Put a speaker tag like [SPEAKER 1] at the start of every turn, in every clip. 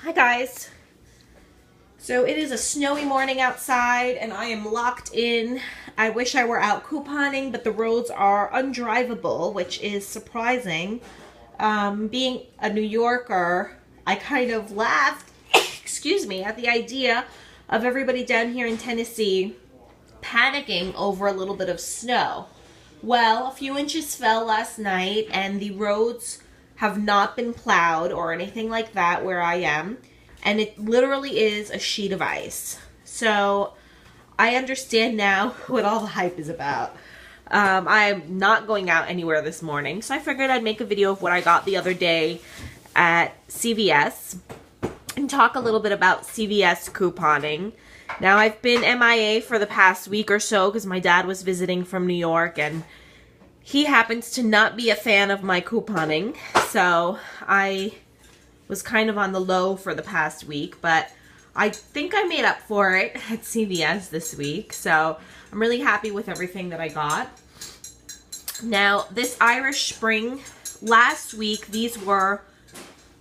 [SPEAKER 1] Hi guys. So it is a snowy morning outside and I am locked in. I wish I were out couponing, but the roads are undrivable, which is surprising. Being a New Yorker, I kind of laughed, excuse me, at the idea of everybody down here in Tennessee panicking over a little bit of snow. Well, a few inches fell last night and the roads have not been plowed or anything like that where I am. And it literally is a sheet of ice. So I understand now what all the hype is about. I'm not going out anywhere this morning, so I figured I'd make a video of what I got the other day at CVS and talk a little bit about CVS couponing. Now, I've been MIA for the past week or so because my dad was visiting from New York and he happens to not be a fan of my couponing, so I was kind of on the low for the past week, but I think I made up for it at CVS this week, so I'm really happy with everything that I got. Now, this Irish Spring, last week, these were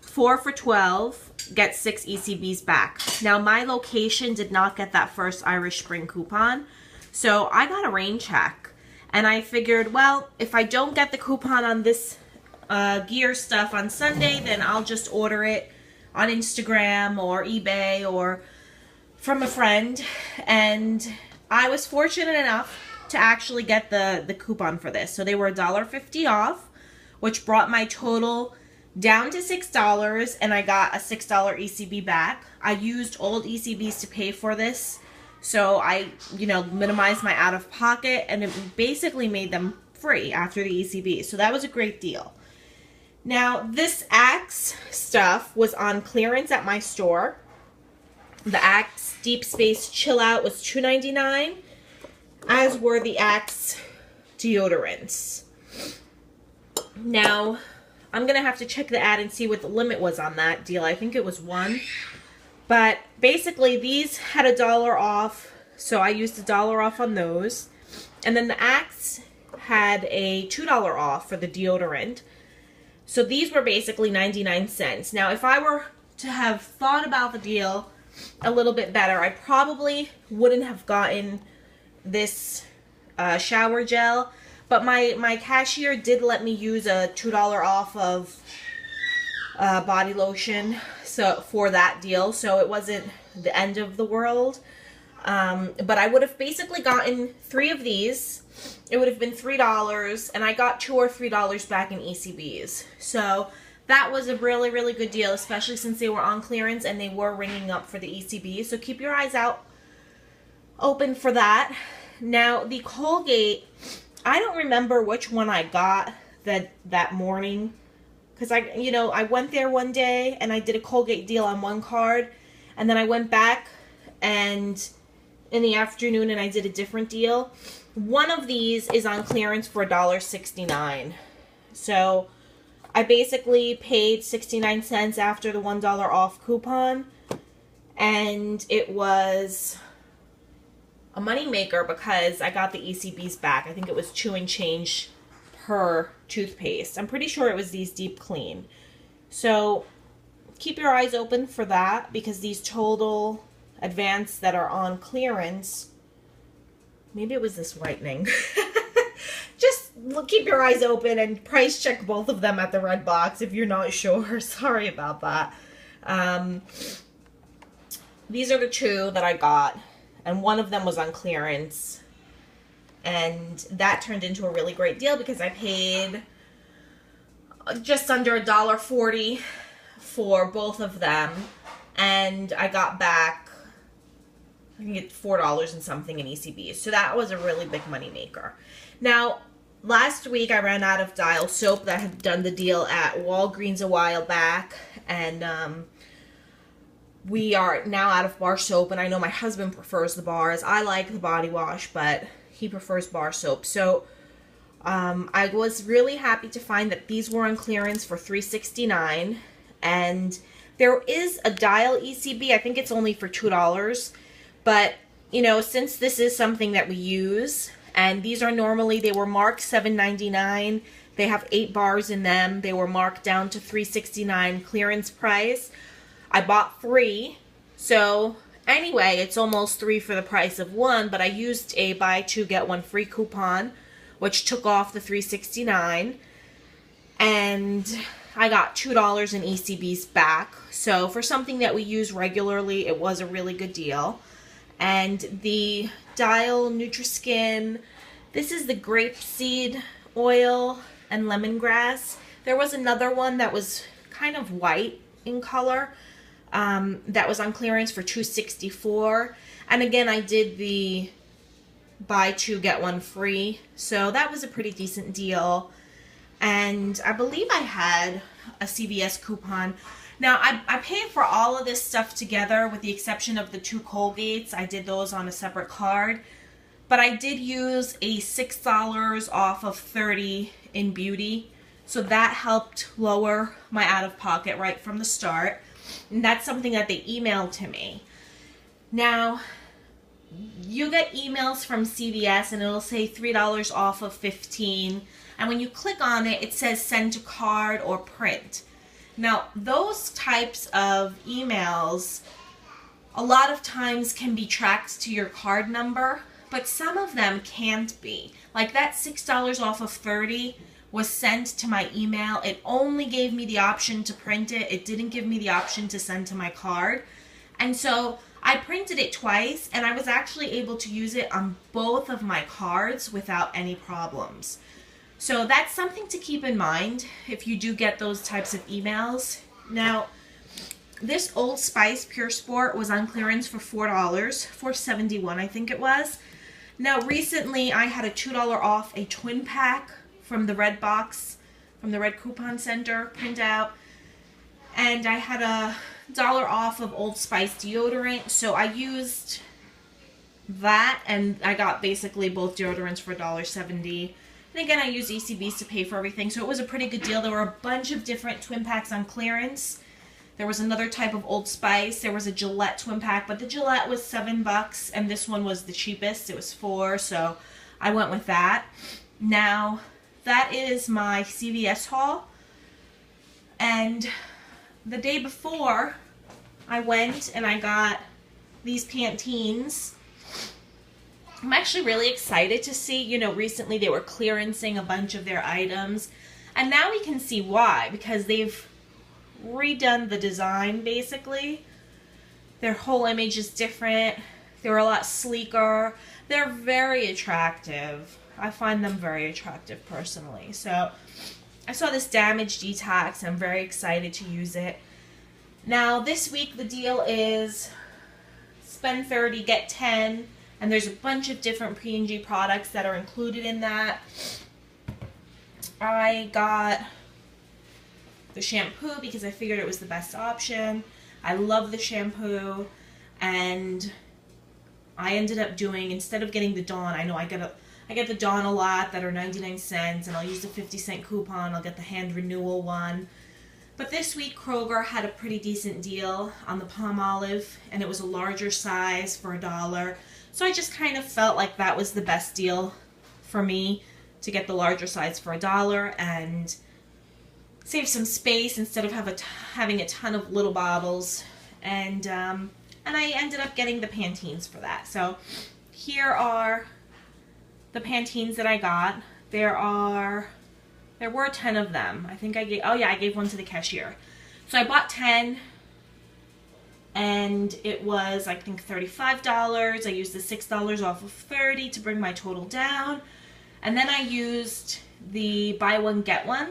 [SPEAKER 1] 4 for $12, get 6 ECBs back. Now, my location did not get that first Irish Spring coupon, so I got a rain check. And I figured, well, if I don't get the coupon on this gear stuff on Sunday, then I'll just order it on Instagram or eBay or from a friend. And I was fortunate enough to actually get the coupon for this. So they were $1.50 off, which brought my total down to $6, and I got a $6 ECB back. I used old ECBs to pay for this. So I, minimized my out-of-pocket, and it basically made them free after the ECB. So that was a great deal. Now, this Axe stuff was on clearance at my store. The Axe Deep Space Chill Out was $2.99, as were the Axe deodorants. Now, I'm going to have to check the ad and see what the limit was on that deal. I think it was $1. But basically, these had $1 off, so I used $1 off on those. And then the Axe had a $2 off for the deodorant. So these were basically 99 cents. Now, if I were to have thought about the deal a little bit better, I probably wouldn't have gotten this shower gel. But my cashier did let me use a $2 off of body lotion for that deal, so it wasn't the end of the world. But I would have basically gotten 3 of these. It would have been $3, and I got $2 or $3 back in ECBs. So that was a really, really good deal, especially since they were on clearance and they were ringing up for the ECBs. So keep your eyes out open for that. Now, the Colgate, I don't remember which one I got that morning. Because I went there one day and I did a Colgate deal on one card. And then I went back and in the afternoon and I did a different deal. One of these is on clearance for $1.69. So I basically paid 69 cents after the $1 off coupon. And it was a moneymaker because I got the ECBs back. I think it was 2 and change per toothpaste. I'm pretty sure it was these Deep Clean. So keep your eyes open for that because these Total Advanced that are on clearance, maybe it was this whitening. Just keep your eyes open and price check both of them at the red box if you're not sure. Sorry about that. These are the 2 that I got, and one of them was on clearance. And that turned into a really great deal because I paid just under $1.40 for both of them. And I got back, I think it's $4 and something in ECBs. So that was a really big money maker. Now, last week I ran out of Dial soap that I had done the deal at Walgreens a while back. And we are now out of bar soap. And I know my husband prefers the bars. I like the body wash, but he prefers bar soap. So I was really happy to find that these were on clearance for $3.69. And there is a Dial ECB. I think it's only for $2. But, since this is something that we use, and these are normally, they were marked $7.99. They have 8 bars in them. They were marked down to $3.69 clearance price. I bought 3. So anyway, it's almost 3 for the price of 1, but I used a buy 2 get 1 free coupon, which took off the $3.69, and I got $2 in ECBs back. So for something that we use regularly, it was a really good deal. And the Dial Nutriskin, this is the grapeseed oil and lemongrass. There was another one that was kind of white in color that was on clearance for $2.64. And again, I did the buy 2 get 1 free, so that was a pretty decent deal. And I believe I had a CVS coupon. Now, I paid for all of this stuff together with the exception of the 2 Colgates. I did those on a separate card. But I did use a $6 off of 30 in beauty. So that helped lower my out-of-pocket right from the start. And that's something that they emailed to me. Now, you get emails from CVS and it'll say $3 off of 15. And when you click on it, it says send to card or print. Now, those types of emails a lot of times can be tracked to your card number, but some of them can't be. Like that $6 off of 30 was sent to my email. It only gave me the option to print it. It didn't give me the option to send to my card. And so I printed it twice, and I was actually able to use it on both of my cards without any problems. So that's something to keep in mind if you do get those types of emails. Now, this Old Spice Pure Sport was on clearance for $4, $4.71 I think it was. Now, recently I had a $2 off a twin pack from the red box, from the Red Coupon Center printout. And I had a $1 off of Old Spice deodorant, so I used that, and I got basically both deodorants for $1.70. And again, I used ECBs to pay for everything, so it was a pretty good deal. There were a bunch of different twin packs on clearance. There was another type of Old Spice. There was a Gillette twin pack, but the Gillette was $7, and this one was the cheapest. It was $4, so I went with that. Now, that is my CVS haul. And the day before, I went and I got these Pantene. I'm actually really excited to see, you know, recently they were clearancing a bunch of their items. And now we can see why, because they've redone the design, basically. Their whole image is different. They're a lot sleeker. They're very attractive. I find them very attractive personally. So I saw this Damage Detox, and I'm very excited to use it. Now, this week the deal is spend 30, get 10. And there's a bunch of different P&G products that are included in that. I got the shampoo because I figured it was the best option. I love the shampoo. And I ended up doing, instead of getting the Dawn, I know I get the Dawn a lot that are 99 cents. And I'll use the 50-cent coupon. I'll get the hand renewal one. But this week, Kroger had a pretty decent deal on the Palmolive. And it was a larger size for $1. So I just kind of felt like that was the best deal for me, to get the larger size for $1 and save some space instead of having a ton of little bottles. And I ended up getting the Pantenes for that. So here are the Pantenes that I got. There were 10 of them. I think I gave one to the cashier. So I bought 10. And it was, I think, $35. I used the $6 off of 30 to bring my total down. And then I used the buy one, get one.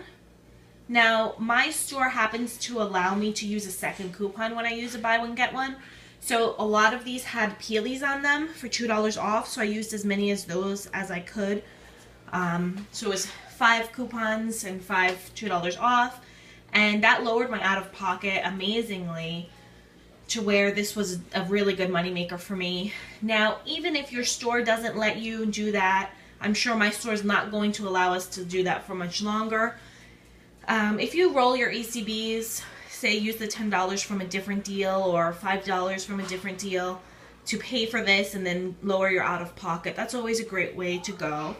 [SPEAKER 1] Now, my store happens to allow me to use a second coupon when I use a buy one, get one. So a lot of these had Peelies on them for $2 off. So I used as many as those as I could. So it was 5 coupons and 5 $2 off. And that lowered my out-of-pocket amazingly, to where this was a really good moneymaker for me. Now, even if your store doesn't let you do that, I'm sure my store is not going to allow us to do that for much longer. If you roll your ECBs, say use the $10 from a different deal or $5 from a different deal to pay for this and then lower your out-of-pocket, that's always a great way to go.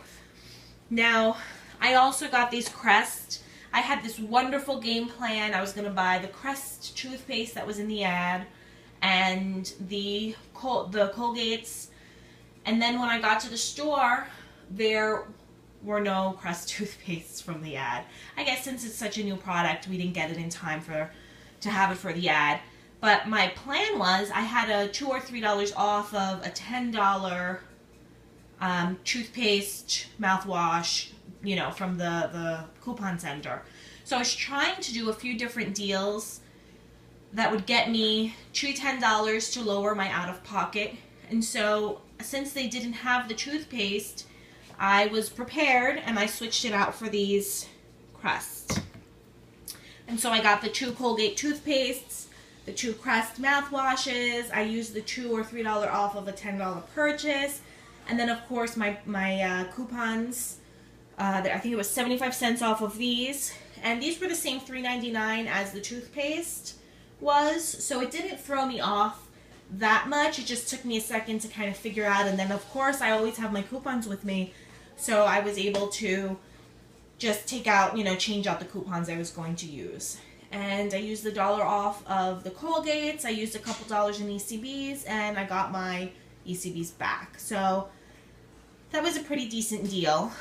[SPEAKER 1] Now, I also got these Crest. I had this wonderful game plan. I was going to buy the Crest toothpaste that was in the ad and the Colgates. And then when I got to the store, there were no Crest toothpastes from the ad. I guess since it's such a new product, we didn't get it in time to have it for the ad. But my plan was I had a $2 or $3 off of a $10 toothpaste, mouthwash, you know, from the coupon center. So I was trying to do a few different deals that would get me $2 $10 to lower my out-of-pocket. And so since they didn't have the toothpaste, I was prepared and I switched it out for these Crest. And so I got the 2 Colgate toothpastes, the 2 Crest mouthwashes. I used the $2 or $3 off of a $10 purchase. And then of course my coupons, I think it was 75 cents off of these. And these were the same $3.99 as the toothpaste was. So it didn't throw me off that much. It just took me a second to kind of figure out. And then of course I always have my coupons with me. So I was able to just take out, you know, change out the coupons I was going to use. And I used the $1 off of the Colgates. I used a couple dollars in ECBs and I got my ECBs back. So that was a pretty decent deal.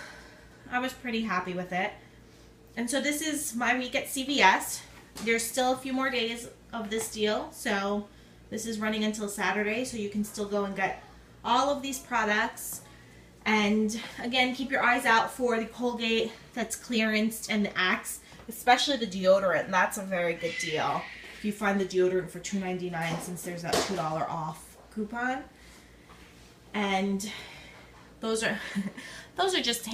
[SPEAKER 1] I was pretty happy with it. And so this is my week at CVS. There's still a few more days of this deal. So this is running until Saturday. So you can still go and get all of these products. And again, keep your eyes out for the Colgate that's clearanced and the Axe, especially the deodorant. That's a very good deal. If you find the deodorant for $2.99 since there's that $2 off coupon. And those are just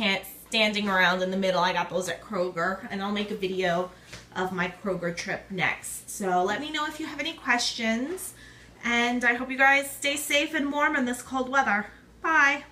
[SPEAKER 1] standing around in the middle. I got those at Kroger, and I'll make a video of my Kroger trip next. So let me know if you have any questions, and I hope you guys stay safe and warm in this cold weather. Bye.